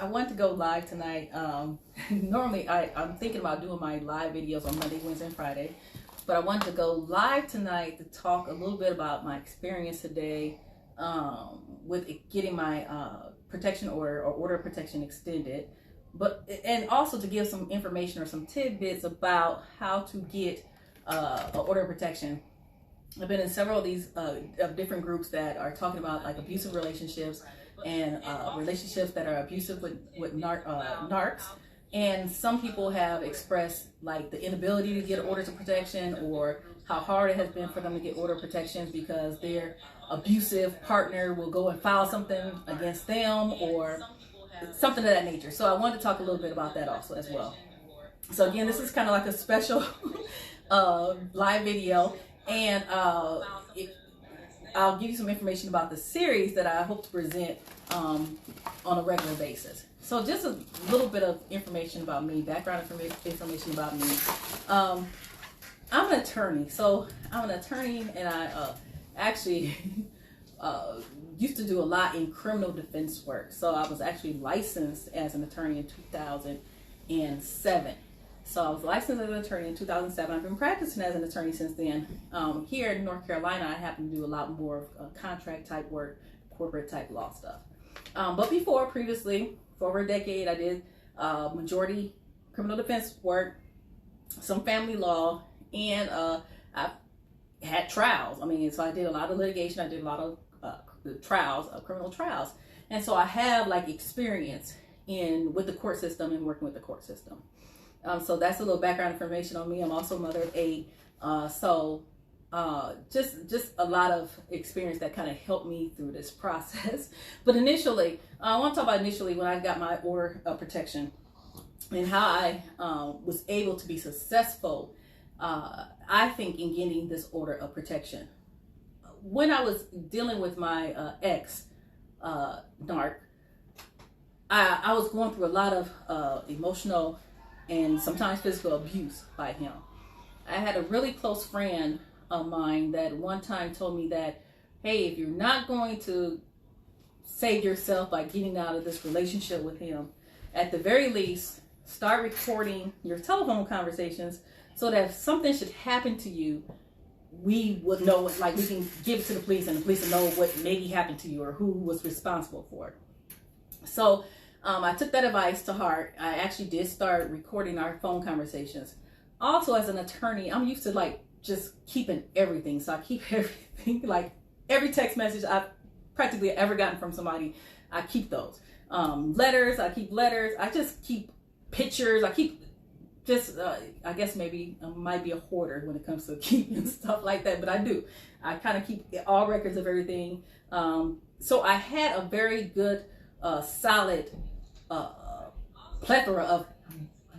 I want to go live tonight. Normally, I'm thinking about doing my live videos on Monday, Wednesday, and Friday. But I wanted to go live tonight to talk a little bit about my experience today with getting my protection order or order of protection extended. And also to give some information or some tidbits about how to get an order of protection. I've been in several of these different groups that are talking about like abusive relationships and relationships that are abusive with narcs. And some people have expressed like the inability to get orders of protection, or how hard it has been for them to get order of protections because their abusive partner will go and file something against them or something of that nature. So I wanted to talk a little bit about that also as well. So again, this is kind of like a special live video, and I'll give you some information about the series that I hope to present on a regular basis. So just a little bit of information about me, background information about me. I'm an attorney. So I'm an attorney, and I actually used to do a lot in criminal defense work. So I was actually licensed as an attorney in 2007. So I was licensed as an attorney in 2007. I've been practicing as an attorney since then. Here in North Carolina, I happen to do a lot more of contract type work, corporate type law stuff. But previously, for over a decade, I did majority criminal defense work, some family law, and I had trials. So I did a lot of litigation. I did a lot of trials, criminal trials. And so I have like experience with the court system and working with the court system. So that's a little background information on me. I'm also a mother of 8. Just a lot of experience that kind of helped me through this process. But initially, I want to talk about initially when I got my order of protection and how I was able to be successful, I think, in getting this order of protection. When I was dealing with my ex, narc, I was going through a lot of emotional and sometimes physical abuse by him. I had a really close friend of mine that one time told me that, hey, if you're not going to save yourself by getting out of this relationship with him, at the very least, start recording your telephone conversations so that if something should happen to you, we would know, like we can give it to the police and the police will know what maybe happened to you or who was responsible for it. So I took that advice to heart. I actually did start recording our phone conversations. Also, as an attorney, I'm used to like just keeping everything. So I keep everything, like every text message I've practically ever gotten from somebody, I keep those. Letters, I keep letters. I just keep pictures. I keep just, I guess maybe I might be a hoarder when it comes to keeping stuff like that, but I do. I kind of keep all records of everything. So I had a very good, solid plethora of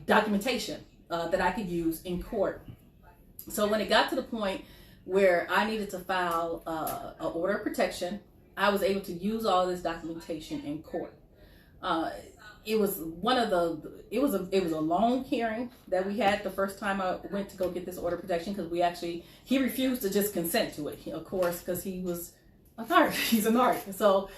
documentation that I could use in court. So when it got to the point where I needed to file an order of protection, I was able to use all this documentation in court. It was a long hearing that we had the first time I went to go get this order of protection, because he refused to just consent to it, of course, because he was a narc. He's a narc. So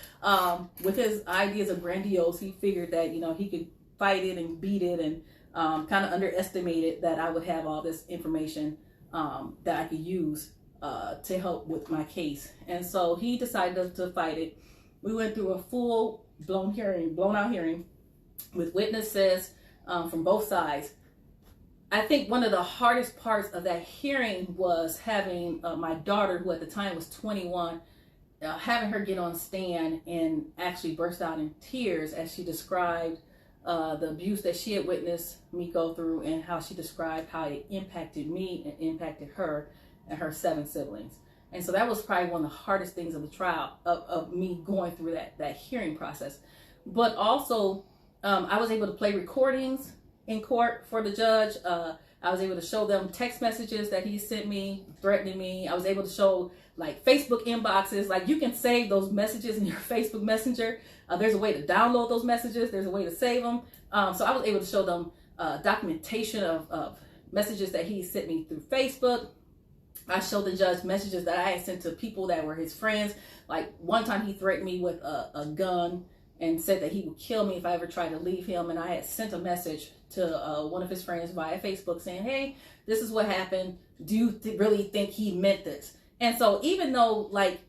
with his ideas of grandiose, he figured that he could fight it and beat it, and kind of underestimated that I would have all this information that I could use to help with my case. And so he decided to fight it. We went through a full blown out hearing with witnesses from both sides. I think one of the hardest parts of that hearing was having my daughter, who at the time was 21, having her get on stand and actually burst out in tears as she described the abuse that she had witnessed me go through, and how she described how it impacted me and impacted her and her 7 siblings. And so that was probably one of the hardest things of the trial, of me going through that hearing process. But also, I was able to play recordings in court for the judge. I was able to show them text messages that he sent me, threatening me. I was able to show like Facebook inboxes. Like, you can save those messages in your Facebook Messenger. There's a way to download those messages. There's a way to save them. So I was able to show them documentation of messages that he sent me through Facebook. I showed the judge messages that I had sent to people that were his friends. Like, one time he threatened me with a gun and said that he would kill me if I ever tried to leave him. And I had sent a message to one of his friends via Facebook saying, hey, this is what happened. Do you really think he meant this? And so even though, like,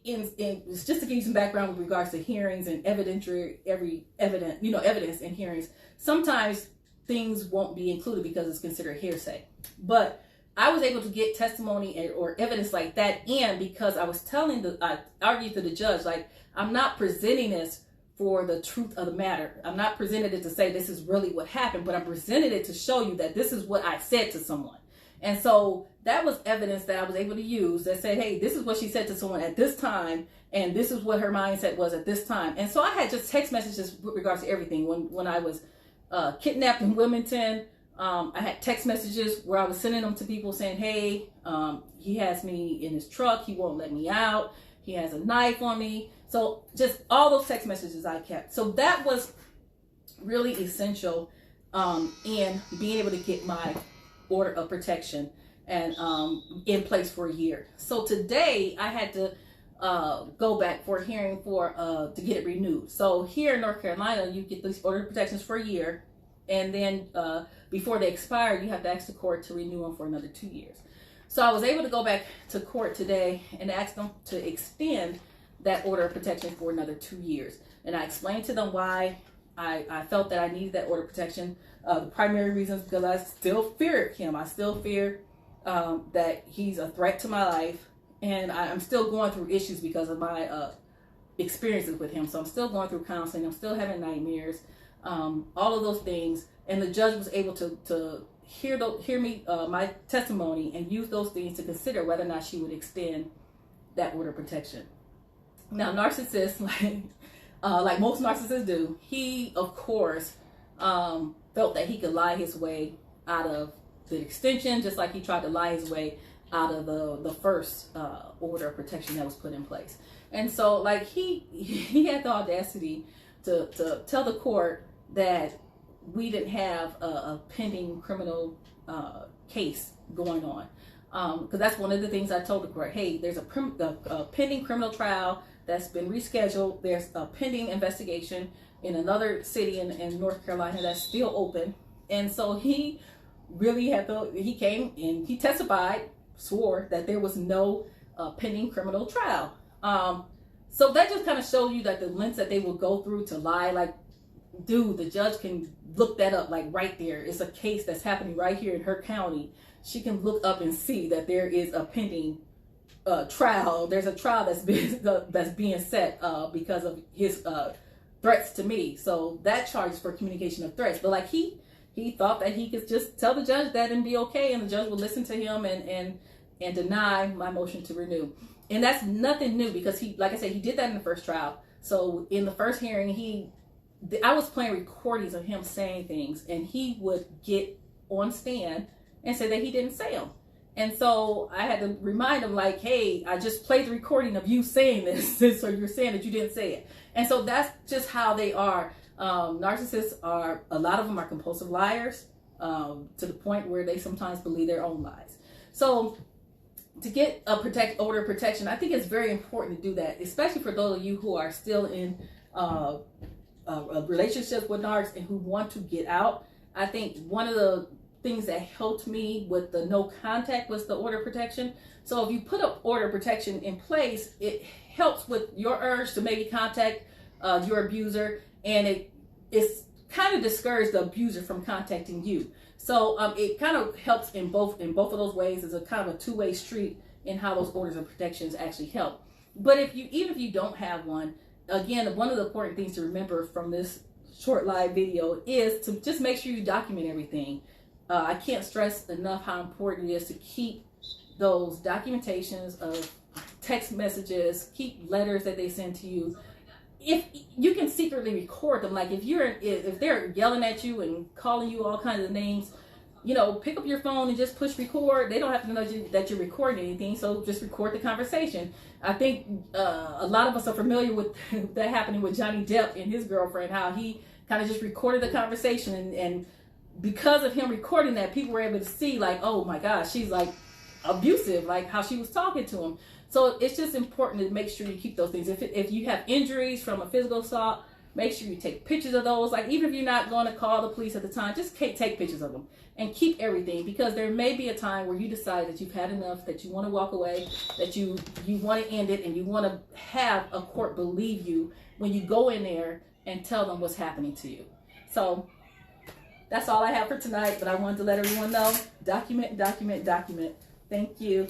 just to give you some background with regards to hearings and evidence in hearings, sometimes things won't be included because it's considered hearsay. But I was able to get testimony or evidence like that in because I was I argued to the judge, like, I'm not presenting this for the truth of the matter. I'm not presenting it to say this is really what happened, but I'm presenting it to show you that this is what I said to someone. And so that was evidence that I was able to use that said, hey, this is what she said to someone at this time, and this is what her mindset was at this time. And so I had just text messages with regards to everything. When I was kidnapped in Wilmington, I had text messages where I was sending them to people saying, hey, he has me in his truck. He won't let me out. He has a knife on me. So just all those text messages I kept. So that was really essential in being able to get my order of protection and in place for a year. So today I had to go back for a hearing to get it renewed. So here in North Carolina, you get these order of protections for a year, and then before they expire, you have to ask the court to renew them for another 2 years. So I was able to go back to court today and ask them to extend that order of protection for another 2 years. And I explained to them why I felt that I needed that order of protection. The primary reason is because I still fear him. I still fear that he's a threat to my life. And I'm still going through issues because of my experiences with him. So I'm still going through counseling. I'm still having nightmares. All of those things. And the judge was able to hear me, my testimony, and use those things to consider whether or not she would extend that order of protection. Now, narcissists, like most narcissists do, he, of course, felt that he could lie his way out of the extension, just like he tried to lie his way out of the first order of protection that was put in place. And so, like, he had the audacity to tell the court that we didn't have a pending criminal case going on. Because that's one of the things I told the court. Hey, there's a pending criminal trial that's been rescheduled. There's a pending investigation in another city in North Carolina that's still open. And so he really he came and he testified, swore that there was no pending criminal trial. So that just kind of shows you that the lengths that they will go through to lie, like, dude, the judge can look that up, like, right there. It's a case that's happening right here in her county. She can look up and see that there is a pending trial. There's a trial that's being set because of his threats to me. So that charge is for communication of threats. But like he thought that he could just tell the judge that and be okay, and the judge would listen to him and deny my motion to renew. And that's nothing new because he, like I said, he did that in the first trial. So in the first hearing, I was playing recordings of him saying things, and he would get on stand and say that he didn't say them. And so I had to remind him, like, hey, I just played the recording of you saying this, so you're saying that you didn't say it. And so that's just how they are. Narcissists a lot of them are compulsive liars, to the point where they sometimes believe their own lies. So to get a order of protection, I think it's very important to do that, especially for those of you who are still in relationships with narcs and who want to get out. I think one of the things that helped me with the no contact was the order of protection. So if you put an order of protection in place, it helps with your urge to maybe contact your abuser, and it's kind of discouraged the abuser from contacting you. So it kind of helps in both of those ways. It's a kind of a two-way street in how those orders of protections actually help. But even if you don't have one, again, one of the important things to remember from this short live video is to just make sure you document everything. I can't stress enough how important it is to keep those documentations of text messages, keep letters that they send to you. If you can secretly record them, like if they're yelling at you and calling you all kinds of names, pick up your phone and just push record. They don't have to know that you're recording anything, so just record the conversation. I think a lot of us are familiar with that happening with Johnny Depp and his girlfriend, how he kind of just recorded the conversation, and because of him recording that, people were able to see, like, oh my gosh, she's like abusive, like how she was talking to him. So it's just important to make sure you keep those things. If you have injuries from a physical assault, Make sure you take pictures of those. Like, even if you're not going to call the police at the time, just take pictures of them and keep everything, because there may be a time where you decide that you've had enough, that you want to walk away, that you want to end it, and you want to have a court believe you when you go in there and tell them what's happening to you. So that's all I have for tonight, but I wanted to let everyone know, document, document, document. Thank you.